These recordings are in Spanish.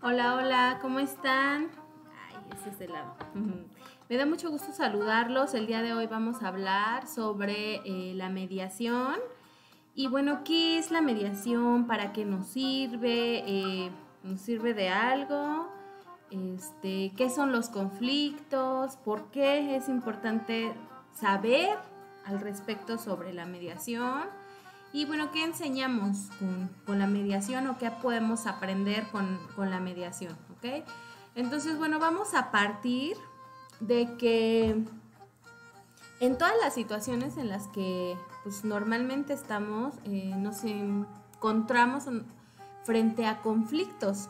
Hola, hola, ¿cómo están? Ay, ese es el lado. Me da mucho gusto saludarlos. El día de hoy vamos a hablar sobre la mediación. Y bueno, ¿qué es la mediación? ¿Para qué nos sirve? ¿Nos sirve de algo? ¿Qué son los conflictos? ¿Por qué es importante saber al respecto sobre la mediación? Y bueno, ¿qué enseñamos con la mediación o qué podemos aprender con la mediación? ¿Ok? Entonces, bueno, vamos a partir de que en todas las situaciones en las que pues, normalmente estamos, nos encontramos frente a conflictos.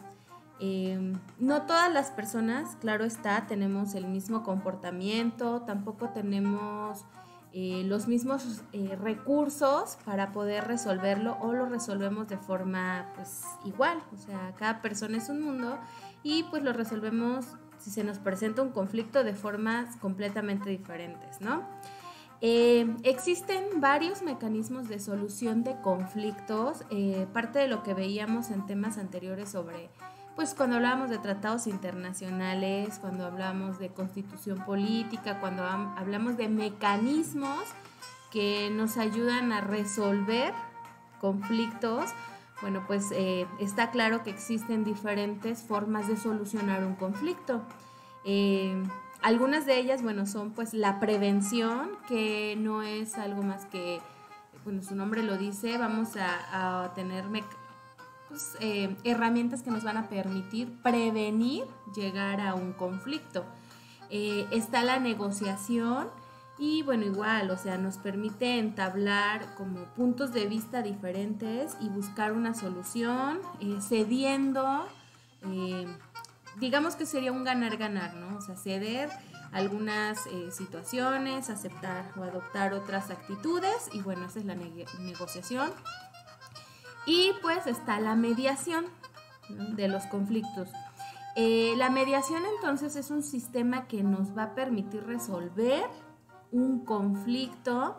No todas las personas, claro está, tenemos el mismo comportamiento, tampoco tenemos los mismos recursos para poder resolverlo o lo resolvemos de forma pues igual, o sea, cada persona es un mundo y pues lo resolvemos si se nos presenta un conflicto de formas completamente diferentes, ¿no? Existen varios mecanismos de solución de conflictos, parte de lo que veíamos en temas anteriores sobre, pues cuando hablábamos de tratados internacionales, cuando hablamos de constitución política, cuando hablamos de mecanismos que nos ayudan a resolver conflictos, bueno, pues está claro que existen diferentes formas de solucionar un conflicto. Algunas de ellas, bueno, son pues la prevención, que no es algo más que, bueno, su nombre lo dice, vamos a tener pues, herramientas que nos van a permitir prevenir llegar a un conflicto. Está la negociación y bueno, igual, o sea, nos permite entablar como puntos de vista diferentes y buscar una solución, cediendo, digamos que sería un ganar-ganar, ¿no? O sea, ceder algunas situaciones, aceptar o adoptar otras actitudes y bueno, esa es la negociación. Y pues está la mediación, ¿no?, de los conflictos. La mediación entonces es un sistema que nos va a permitir resolver un conflicto.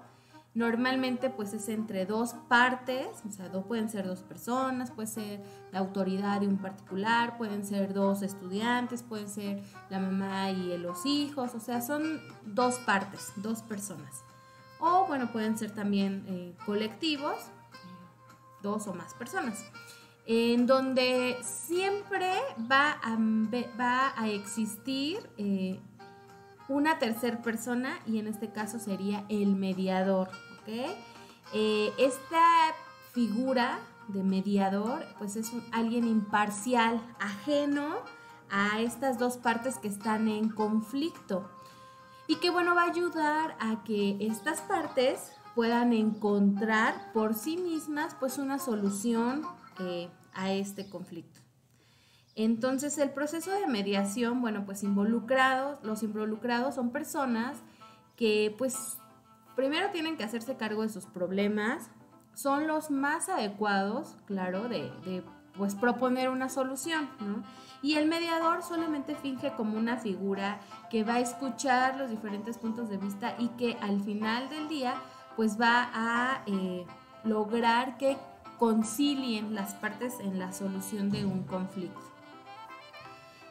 Normalmente pues es entre dos partes, o sea, pueden ser dos personas, puede ser la autoridad de un particular, pueden ser dos estudiantes, pueden ser la mamá y los hijos, o sea, son dos partes, dos personas. O bueno, pueden ser también colectivos, dos o más personas, en donde siempre va a existir una tercera persona y en este caso sería el mediador, ¿ok? Esta figura de mediador pues es alguien imparcial, ajeno a estas dos partes que están en conflicto y que bueno, va a ayudar a que estas partes puedan encontrar por sí mismas pues una solución a este conflicto. Entonces el proceso de mediación, bueno, pues los involucrados son personas que pues primero tienen que hacerse cargo de sus problemas, son los más adecuados, claro, de pues proponer una solución, ¿no? Y el mediador solamente finge como una figura que va a escuchar los diferentes puntos de vista y que al final del día pues va a lograr que concilien las partes en la solución de un conflicto.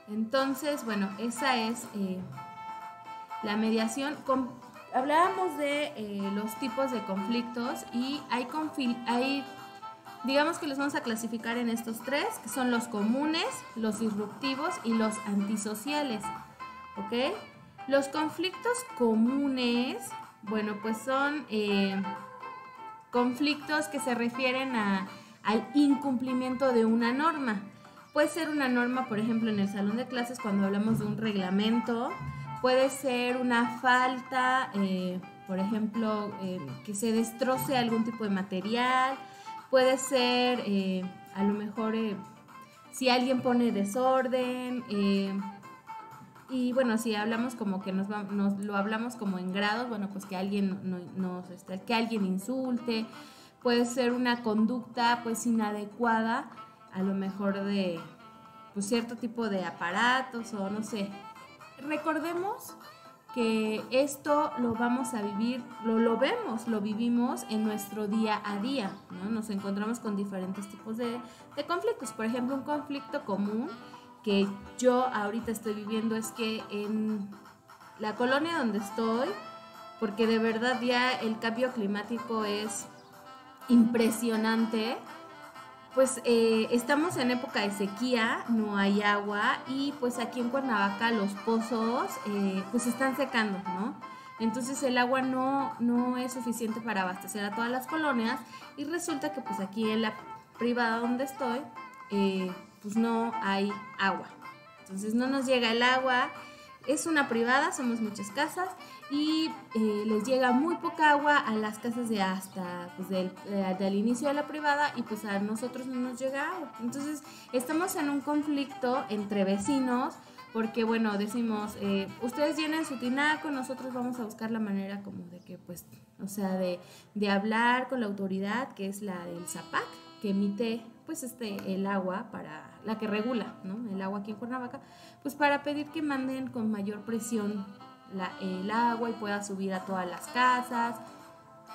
Entonces, bueno, esa es la mediación. Hablábamos de los tipos de conflictos y hay, digamos que los vamos a clasificar en estos tres, que son los comunes, los disruptivos y los antisociales, ¿ok? Los conflictos comunes, bueno, pues son conflictos que se refieren al incumplimiento de una norma. Puede ser una norma, por ejemplo, en el salón de clases cuando hablamos de un reglamento. Puede ser una falta, por ejemplo, que se destroce algún tipo de material. Puede ser, a lo mejor, si alguien pone desorden. Y bueno, si hablamos como que nos lo hablamos como en grados, bueno, pues que alguien que alguien insulte. Puede ser una conducta pues inadecuada, a lo mejor de pues, cierto tipo de aparatos o no sé. Recordemos que esto lo vamos a vivir, lo vivimos en nuestro día a día, ¿no? Nos encontramos con diferentes tipos de conflictos. Por ejemplo, un conflicto común que yo ahorita estoy viviendo es que en la colonia donde estoy, porque de verdad ya el cambio climático es impresionante, pues estamos en época de sequía, no hay agua y pues aquí en Cuernavaca los pozos pues se están secando, ¿no? Entonces el agua no es suficiente para abastecer a todas las colonias y resulta que pues aquí en la privada donde estoy pues no hay agua. Entonces no nos llega el agua, es una privada, somos muchas casas y les llega muy poca agua a las casas de hasta pues del inicio de la privada y pues a nosotros no nos llega agua. Entonces estamos en un conflicto entre vecinos porque bueno, decimos, ustedes llenen su tinaco, nosotros vamos a buscar la manera como de que pues, o sea, de hablar con la autoridad que es la del ZAPAC, que emite pues el agua para la que regula, ¿no? El agua aquí en Cuernavaca, pues para pedir que manden con mayor presión el agua y pueda subir a todas las casas.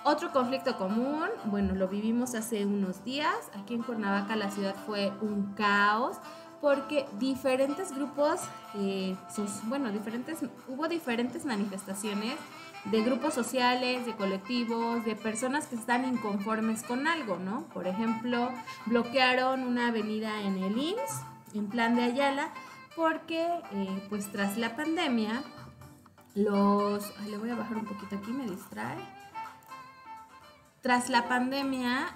Otro conflicto común, bueno, lo vivimos hace unos días, aquí en Cuernavaca la ciudad fue un caos porque diferentes grupos, hubo diferentes manifestaciones de grupos sociales, de colectivos, de personas que están inconformes con algo, ¿no? Por ejemplo, bloquearon una avenida en el IMSS, en Plan de Ayala, porque pues tras la pandemia, le voy a bajar un poquito aquí, me distrae. Tras la pandemia,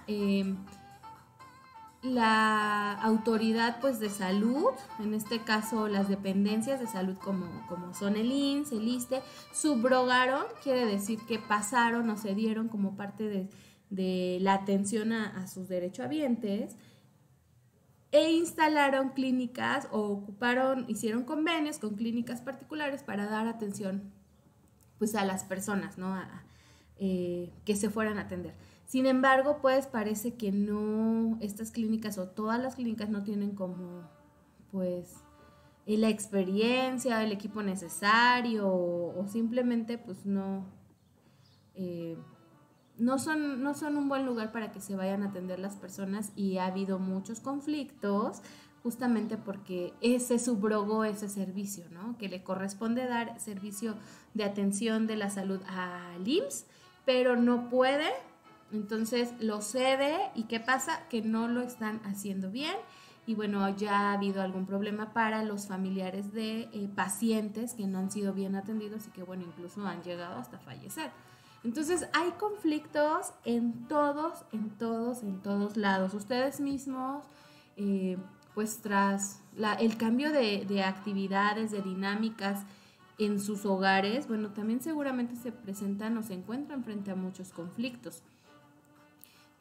la autoridad pues de salud, en este caso las dependencias de salud como son el IMSS, el ISSSTE, subrogaron, quiere decir que pasaron o cedieron como parte de la atención a sus derechohabientes e instalaron clínicas o hicieron convenios con clínicas particulares para dar atención pues a las personas, ¿no? Que se fueran a atender. Sin embargo, pues parece que no, estas clínicas o todas las clínicas no tienen como, pues, la experiencia, el equipo necesario o simplemente, pues, no son un buen lugar para que se vayan a atender las personas y ha habido muchos conflictos justamente porque se subrogó ese servicio, ¿no? Que le corresponde dar servicio de atención de la salud al IMSS, pero no puede. Entonces lo cede y ¿qué pasa? Que no lo están haciendo bien y bueno, ya ha habido algún problema para los familiares de pacientes que no han sido bien atendidos y que bueno, incluso han llegado hasta fallecer. Entonces hay conflictos en todos lados. Ustedes mismos, pues tras el cambio de actividades, de dinámicas en sus hogares, bueno, también seguramente se presentan o se encuentran frente a muchos conflictos.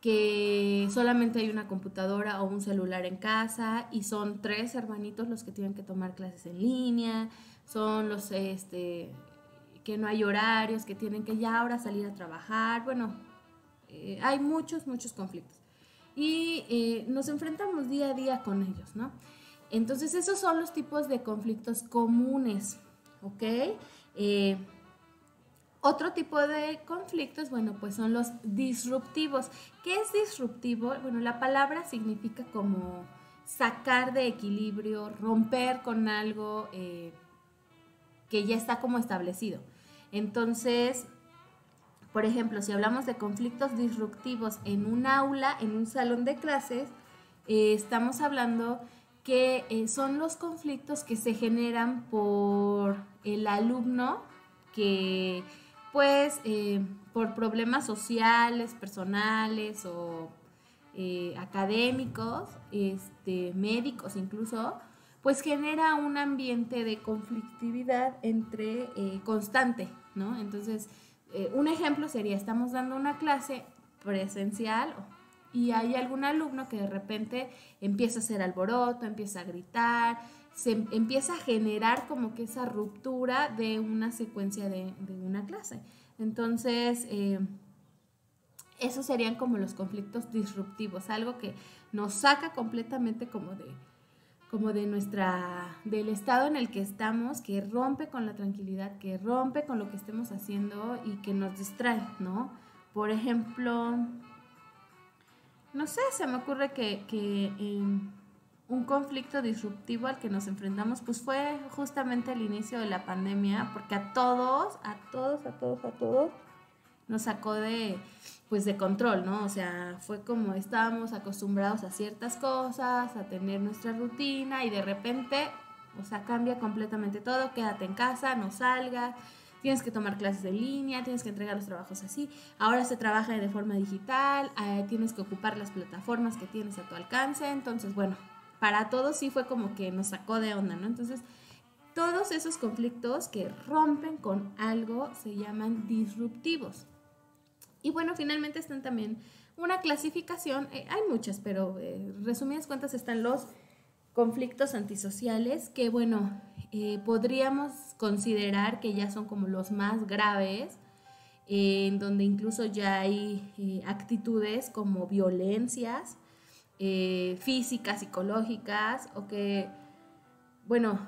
Que solamente hay una computadora o un celular en casa y son 3 hermanitos los que tienen que tomar clases en línea, son los que no hay horarios, que tienen que ya ahora salir a trabajar, bueno, hay muchos conflictos y nos enfrentamos día a día con ellos, ¿no? Entonces esos son los tipos de conflictos comunes, ¿ok? Otro tipo de conflictos, bueno, pues son los disruptivos. ¿Qué es disruptivo? Bueno, la palabra significa como sacar de equilibrio, romper con algo que ya está como establecido. Entonces, por ejemplo, si hablamos de conflictos disruptivos en un aula, en un salón de clases, estamos hablando que son los conflictos que se generan por el alumno que pues por problemas sociales, personales o académicos, médicos incluso, pues genera un ambiente de conflictividad constante, ¿no? Entonces, un ejemplo sería, estamos dando una clase presencial y hay algún alumno que de repente empieza a hacer alboroto, empieza a gritar, se empieza a generar como que esa ruptura de una secuencia de una clase. Entonces, esos serían como los conflictos disruptivos, algo que nos saca completamente como del estado en el que estamos, que rompe con la tranquilidad, que rompe con lo que estemos haciendo y que nos distrae, ¿no? Por ejemplo, no sé, se me ocurre que un conflicto disruptivo al que nos enfrentamos, pues fue justamente el inicio de la pandemia, porque a todos nos sacó pues de control, ¿no? O sea, fue como estábamos acostumbrados a ciertas cosas, a tener nuestra rutina y de repente, o sea, cambia completamente todo, quédate en casa, no salgas, tienes que tomar clases de línea, tienes que entregar los trabajos así, ahora se trabaja de forma digital, tienes que ocupar las plataformas que tienes a tu alcance, entonces, bueno, para todos sí fue como que nos sacó de onda, ¿no? Entonces, todos esos conflictos que rompen con algo se llaman disruptivos. Y bueno, finalmente están también una clasificación, hay muchas, pero resumidas cuentas están los conflictos antisociales, que bueno, podríamos considerar que ya son como los más graves, en donde incluso ya hay actitudes como violencias físicas, psicológicas, o que, bueno,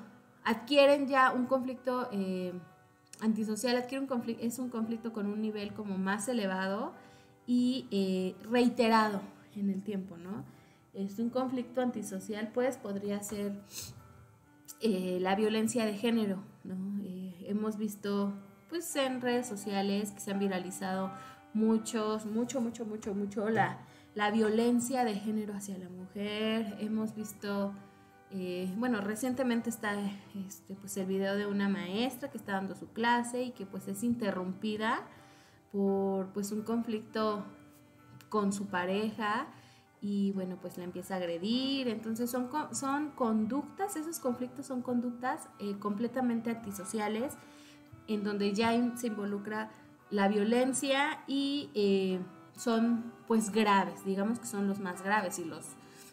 adquieren ya un conflicto antisocial, es un conflicto con un nivel como más elevado y reiterado en el tiempo, ¿no? Es un conflicto antisocial, pues podría ser la violencia de género, ¿no? Hemos visto, pues, en redes sociales que se han viralizado mucho la violencia de género hacia la mujer. Hemos visto, bueno, recientemente está pues el video de una maestra que está dando su clase y que pues es interrumpida por pues un conflicto con su pareja y bueno, pues la empieza a agredir. Entonces son conductas, esos conflictos son conductas completamente antisociales, en donde ya se involucra la violencia y son pues graves, digamos que son los más graves. Si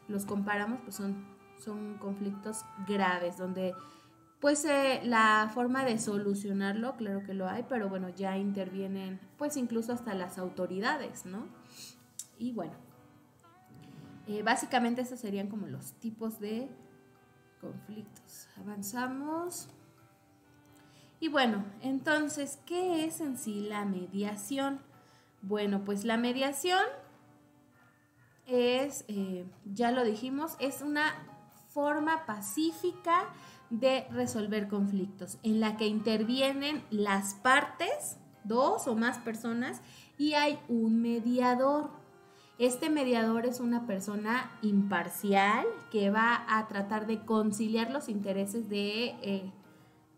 los comparamos, pues son conflictos graves, donde pues la forma de solucionarlo, claro que lo hay, pero bueno, ya intervienen pues incluso hasta las autoridades, ¿no? Y bueno, básicamente esos serían como los tipos de conflictos. Avanzamos. Y bueno, entonces, ¿qué es en sí la mediación? Bueno, pues la mediación es, ya lo dijimos, es una forma pacífica de resolver conflictos en la que intervienen las partes, dos o más personas, y hay un mediador. Este mediador es una persona imparcial que va a tratar de conciliar los intereses de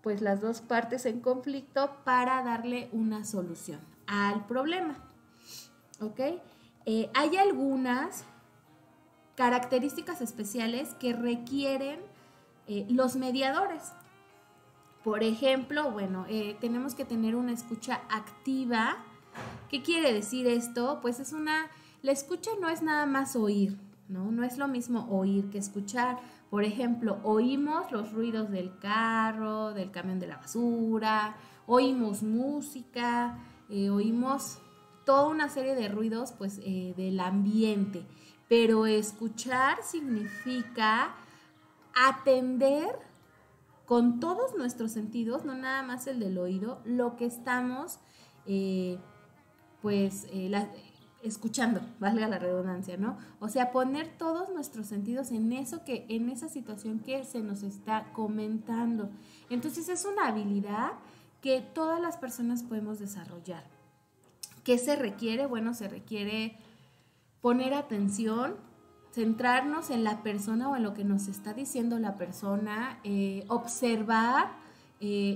pues las dos partes en conflicto para darle una solución al problema. ¿Ok? Hay algunas características especiales que requieren los mediadores. Por ejemplo, bueno, tenemos que tener una escucha activa. ¿Qué quiere decir esto? Pues la escucha no es nada más oír, ¿no? No es lo mismo oír que escuchar. Por ejemplo, oímos los ruidos del carro, del camión de la basura, oímos música, oímos toda una serie de ruidos pues, del ambiente. Pero escuchar significa atender con todos nuestros sentidos, no nada más el del oído, lo que estamos escuchando, valga la redundancia, ¿no? O sea, poner todos nuestros sentidos en esa situación que se nos está comentando. Entonces es una habilidad que todas las personas podemos desarrollar. ¿Qué se requiere? Bueno, se requiere poner atención, centrarnos en la persona o en lo que nos está diciendo la persona, observar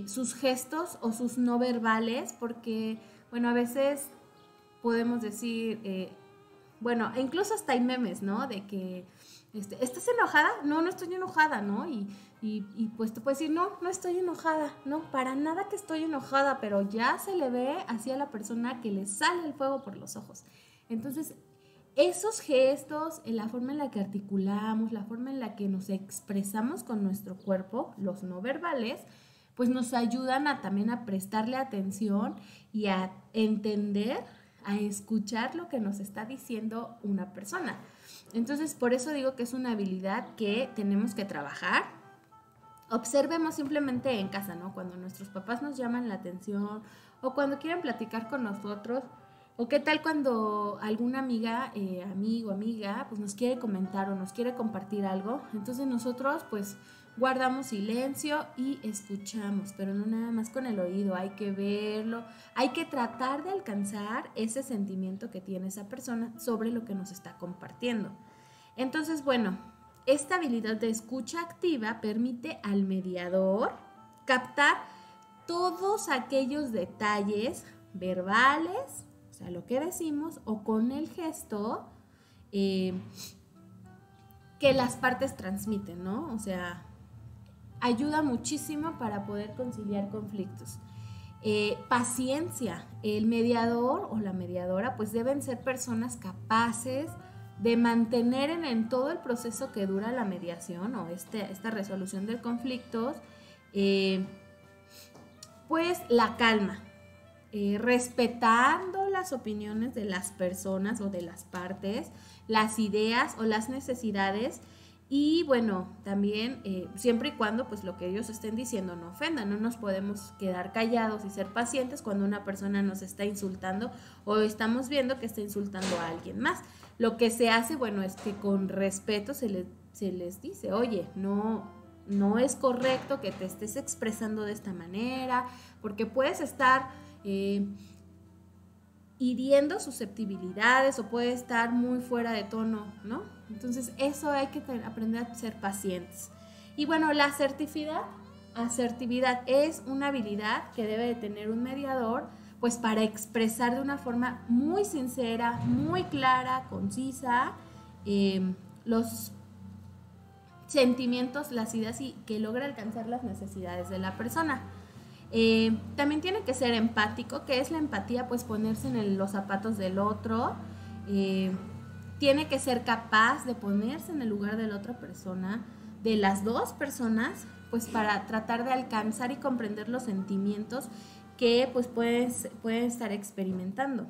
sus gestos o sus no verbales, porque, bueno, a veces podemos decir, bueno, incluso hasta hay memes, ¿no? De que, ¿estás enojada? No, no estoy enojada, ¿no? Y pues te puedes decir, no, no estoy enojada, no, para nada que estoy enojada, pero ya se le ve así a la persona que le sale el fuego por los ojos. Entonces, esos gestos, la forma en la que articulamos, la forma en la que nos expresamos con nuestro cuerpo, los no verbales, pues nos ayudan también a prestarle atención y a entender, a escuchar lo que nos está diciendo una persona. Entonces, por eso digo que es una habilidad que tenemos que trabajar. Observemos simplemente en casa, ¿no? Cuando nuestros papás nos llaman la atención o cuando quieren platicar con nosotros, O qué tal cuando alguna amiga, amigo, amiga, pues nos quiere comentar o nos quiere compartir algo. Entonces nosotros pues guardamos silencio y escuchamos, pero no nada más con el oído, hay que verlo, hay que tratar de alcanzar ese sentimiento que tiene esa persona sobre lo que nos está compartiendo. Entonces, bueno, esta habilidad de escucha activa permite al mediador captar todos aquellos detalles verbales, o sea, lo que decimos, o con el gesto que las partes transmiten, ¿no? O sea, ayuda muchísimo para poder conciliar conflictos. Paciencia, el mediador o la mediadora pues deben ser personas capaces de mantener en todo el proceso que dura la mediación o esta resolución de conflictos, pues la calma, respetando las opiniones de las personas o de las partes, las ideas o las necesidades. Y bueno, también siempre y cuando pues lo que ellos estén diciendo no ofenda, no nos podemos quedar callados y ser pacientes cuando una persona nos está insultando o estamos viendo que está insultando a alguien más. Lo que se hace, bueno, es que con respeto se les dice, oye, no es correcto que te estés expresando de esta manera, porque puedes estar hiriendo susceptibilidades o puede estar muy fuera de tono, ¿no? Entonces eso hay que aprender a ser pacientes. Y bueno, la asertividad es una habilidad que debe de tener un mediador, pues para expresar de una forma muy sincera, muy clara, concisa, los sentimientos, las ideas y que logra alcanzar las necesidades de la persona. También tiene que ser empático. ¿Qué es la empatía? Pues ponerse en los zapatos del otro. Tiene que ser capaz de ponerse en el lugar de la otra persona, de las dos personas, pues para tratar de alcanzar y comprender los sentimientos que pues pueden estar experimentando.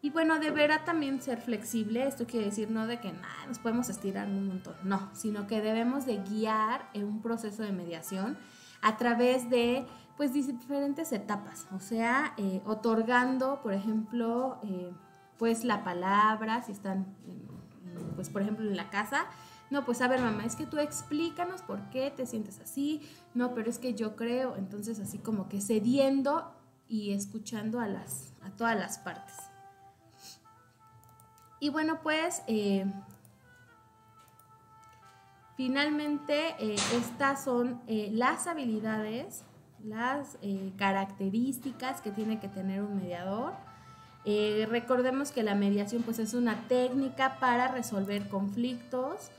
Y bueno, deberá también ser flexible. Esto quiere decir no de que nos podemos estirar un montón, no, sino que debemos de guiar en un proceso de mediación a través de pues diferentes etapas, o sea, otorgando, por ejemplo, pues la palabra, si están, pues por ejemplo en la casa, no, pues a ver mamá, es que tú explícanos por qué te sientes así, no, pero es que yo creo, entonces así como que cediendo y escuchando a todas las partes. Y bueno, pues finalmente estas son las habilidades, las características que tiene que tener un mediador. Recordemos que la mediación pues es una técnica para resolver conflictos.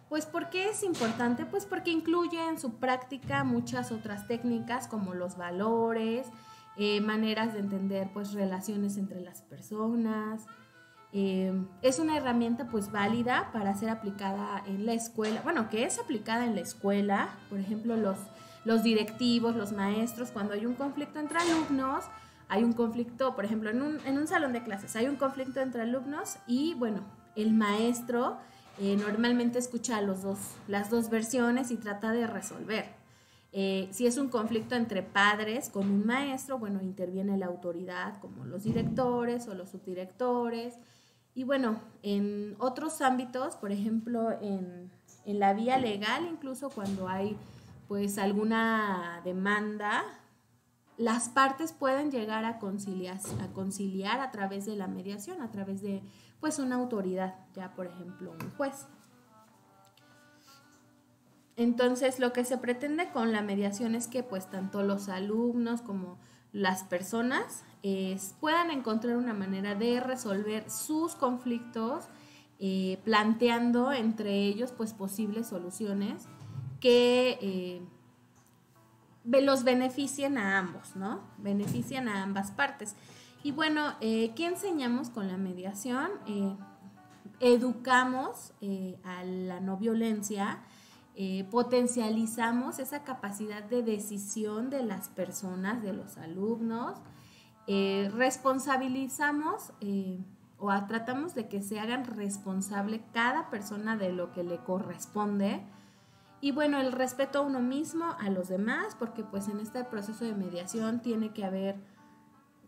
Pues ¿por qué es importante? Pues porque incluye en su práctica muchas otras técnicas como los valores, maneras de entender pues relaciones entre las personas. Es una herramienta pues válida para ser aplicada en la escuela, bueno, que es aplicada en la escuela, por ejemplo los directivos, los maestros, cuando hay un conflicto entre alumnos, hay un conflicto, por ejemplo, en un salón de clases, hay un conflicto entre alumnos y bueno, el maestro normalmente escucha las dos versiones y trata de resolver. Si es un conflicto entre padres con un maestro, bueno, interviene la autoridad como los directores o los subdirectores. Y bueno, en otros ámbitos, por ejemplo, en la vía legal, incluso cuando hay pues alguna demanda, las partes pueden llegar a conciliar a través de la mediación, a través de pues una autoridad, ya por ejemplo un juez. Entonces lo que se pretende con la mediación es que pues tanto los alumnos como las personas puedan encontrar una manera de resolver sus conflictos, planteando entre ellos pues posibles soluciones que los beneficien a ambos, ¿no? Benefician a ambas partes. Y bueno, ¿qué enseñamos con la mediación? Educamos a la no violencia, potencializamos esa capacidad de decisión de las personas, de los alumnos, responsabilizamos o tratamos de que se hagan responsable cada persona de lo que le corresponde. Y bueno, el respeto a uno mismo, a los demás, porque pues en este proceso de mediación tiene que haber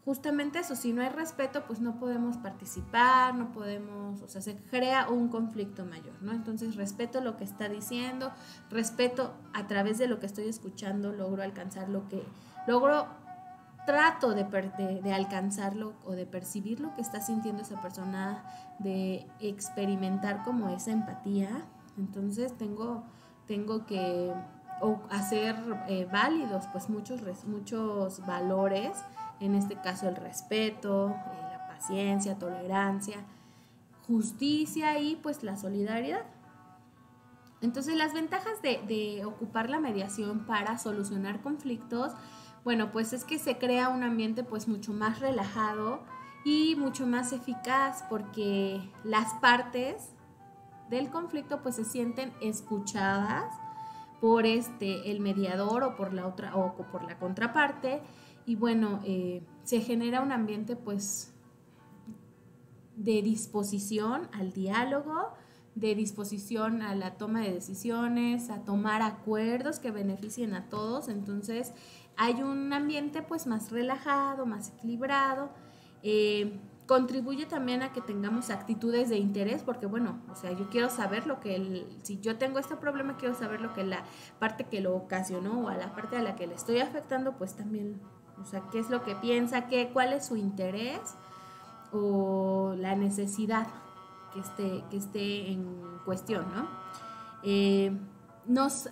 justamente eso, si no hay respeto, pues no podemos participar, no podemos, o sea, se crea un conflicto mayor, ¿no? Entonces respeto lo que está diciendo, respeto a través de lo que estoy escuchando, logro alcanzar lo que, trato de alcanzarlo o de percibir lo que está sintiendo esa persona, de experimentar como esa empatía. Entonces tengo que hacer válidos pues muchos valores, en este caso el respeto, la paciencia, tolerancia, justicia y pues la solidaridad. Entonces las ventajas de ocupar la mediación para solucionar conflictos, bueno, pues es que se crea un ambiente pues mucho más relajado y mucho más eficaz, porque las partes del conflicto pues se sienten escuchadas por el mediador o por la otra o por la contraparte, y bueno, se genera un ambiente pues de disposición al diálogo, de disposición a la toma de decisiones, a tomar acuerdos que beneficien a todos. Entonces hay un ambiente pues más relajado, más equilibrado. Contribuye también a que tengamos actitudes de interés, porque bueno, o sea, yo quiero saber si yo tengo este problema, quiero saber lo que la parte que lo ocasionó o a la parte a la que le estoy afectando, pues también, o sea, qué es lo que piensa, cuál es su interés o la necesidad que esté en cuestión, ¿no? Nos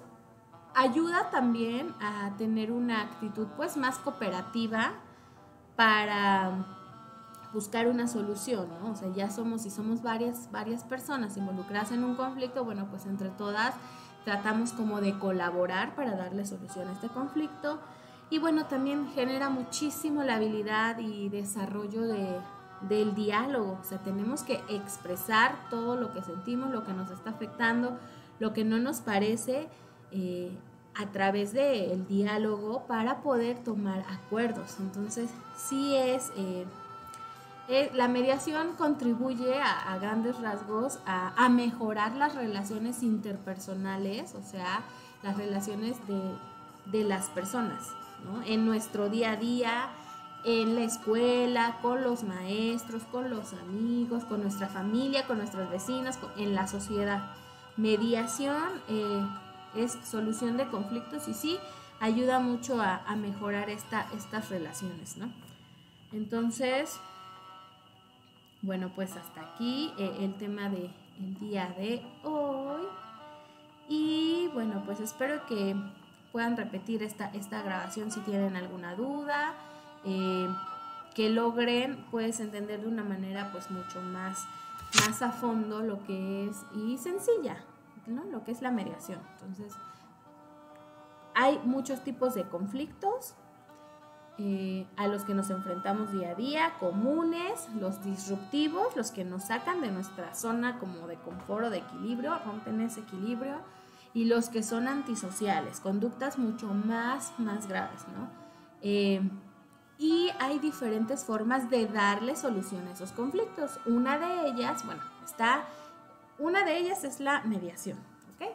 ayuda también a tener una actitud pues más cooperativa para buscar una solución, ¿no? O sea, si somos varias personas involucradas en un conflicto, bueno, pues entre todas tratamos como de colaborar para darle solución a este conflicto. Y bueno, también genera muchísimo la habilidad y desarrollo del diálogo. O sea, tenemos que expresar todo lo que sentimos, lo que nos está afectando, lo que no nos parece, a través del diálogo para poder tomar acuerdos. Entonces, sí la mediación contribuye a grandes rasgos a mejorar las relaciones interpersonales, o sea, las relaciones de las personas, ¿no? En nuestro día a día, en la escuela, con los maestros, con los amigos, con nuestra familia, con nuestros vecinos, en la sociedad. Mediación es solución de conflictos y sí ayuda mucho a mejorar estas relaciones, ¿no? Entonces, bueno, pues hasta aquí el tema del día de hoy. Y bueno, pues espero que puedan repetir esta grabación si tienen alguna duda, que logren pues entender de una manera pues mucho más a fondo lo que es y sencilla, ¿no? Lo que es la mediación. Entonces, hay muchos tipos de conflictos a los que nos enfrentamos día a día, comunes, los disruptivos, los que nos sacan de nuestra zona como de confort o de equilibrio, rompen ese equilibrio, y los que son antisociales, conductas mucho más graves, ¿no? Y hay diferentes formas de darle solución a esos conflictos. Una de ellas es la mediación, ¿ok?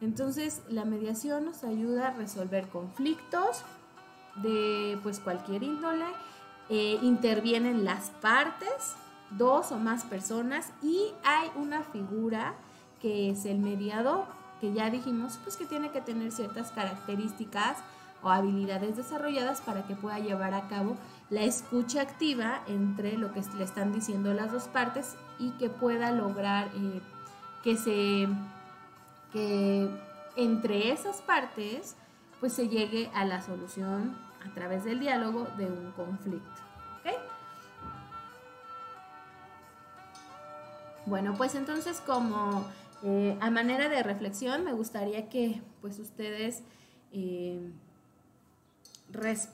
Entonces, la mediación nos ayuda a resolver conflictos de pues cualquier índole. Intervienen las partes, 2 o más personas, y hay una figura que es el mediador, que ya dijimos pues que tiene que tener ciertas características o habilidades desarrolladas para que pueda llevar a cabo la escucha activa entre lo que le están diciendo las dos partes y que pueda lograr que entre esas partes pues se llegue a la solución a través del diálogo de un conflicto. ¿Okay? Bueno, pues entonces, como a manera de reflexión, me gustaría que pues ustedes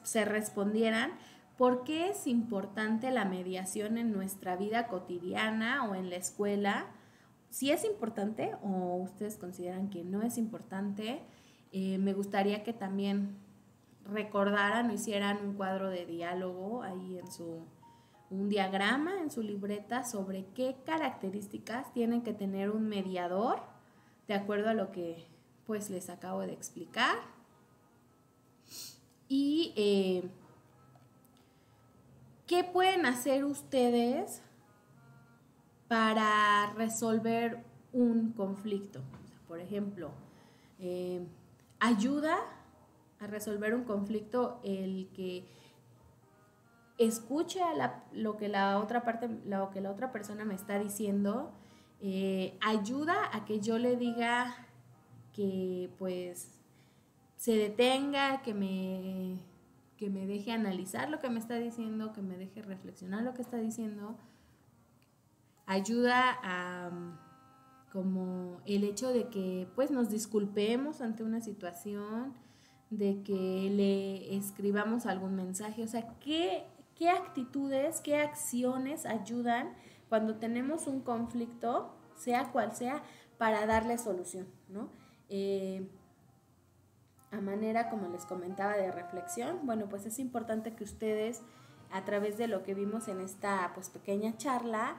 se respondieran por qué es importante la mediación en nuestra vida cotidiana o en la escuela. Si es importante o ustedes consideran que no es importante, me gustaría que también recordaran o hicieran un cuadro de diálogo ahí un diagrama en su libreta sobre qué características tienen que tener un mediador de acuerdo a lo que pues les acabo de explicar. Y ¿Qué pueden hacer ustedes para resolver un conflicto? O sea, por ejemplo, ayuda a resolver un conflicto el que escuche lo que la otra persona me está diciendo, ayuda a que yo le diga que pues se detenga, que me deje analizar lo que me está diciendo, que me deje reflexionar lo que está diciendo. Ayuda a como el hecho de que pues nos disculpemos ante una situación, de que le escribamos algún mensaje, o sea, ¿qué actitudes, qué acciones ayudan cuando tenemos un conflicto, sea cual sea, para darle solución, ¿no? A manera, como les comentaba, de reflexión, bueno, pues es importante que ustedes, a través de lo que vimos en esta pues pequeña charla,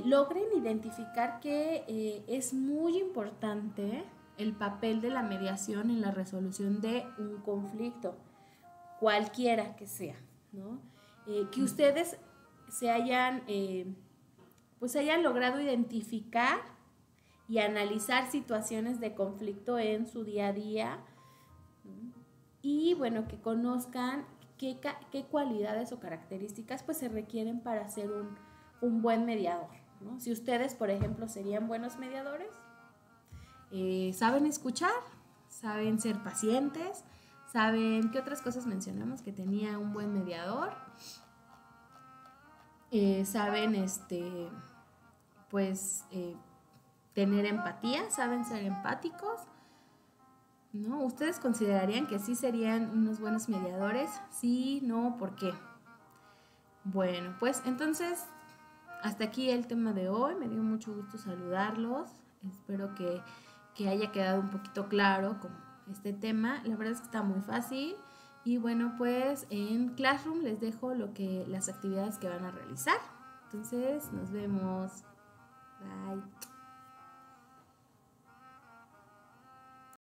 logren identificar que es muy importante el papel de la mediación en la resolución de un conflicto, cualquiera que sea, ¿no? Que ustedes se hayan logrado identificar y analizar situaciones de conflicto en su día a día, y bueno, que conozcan qué cualidades o características pues se requieren para ser un buen mediador, ¿no? Si ustedes, por ejemplo, serían buenos mediadores, saben escuchar, saben ser pacientes, saben qué otras cosas mencionamos que tenía un buen mediador, saben tener empatía, saben ser empáticos, ¿no? ¿Ustedes considerarían que sí serían unos buenos mediadores? Sí, no, ¿por qué? Bueno, pues entonces hasta aquí el tema de hoy. Me dio mucho gusto saludarlos. Espero que haya quedado un poquito claro con este tema. La verdad es que está muy fácil. Y bueno, pues en Classroom les dejo las actividades que van a realizar. Entonces, nos vemos. Bye.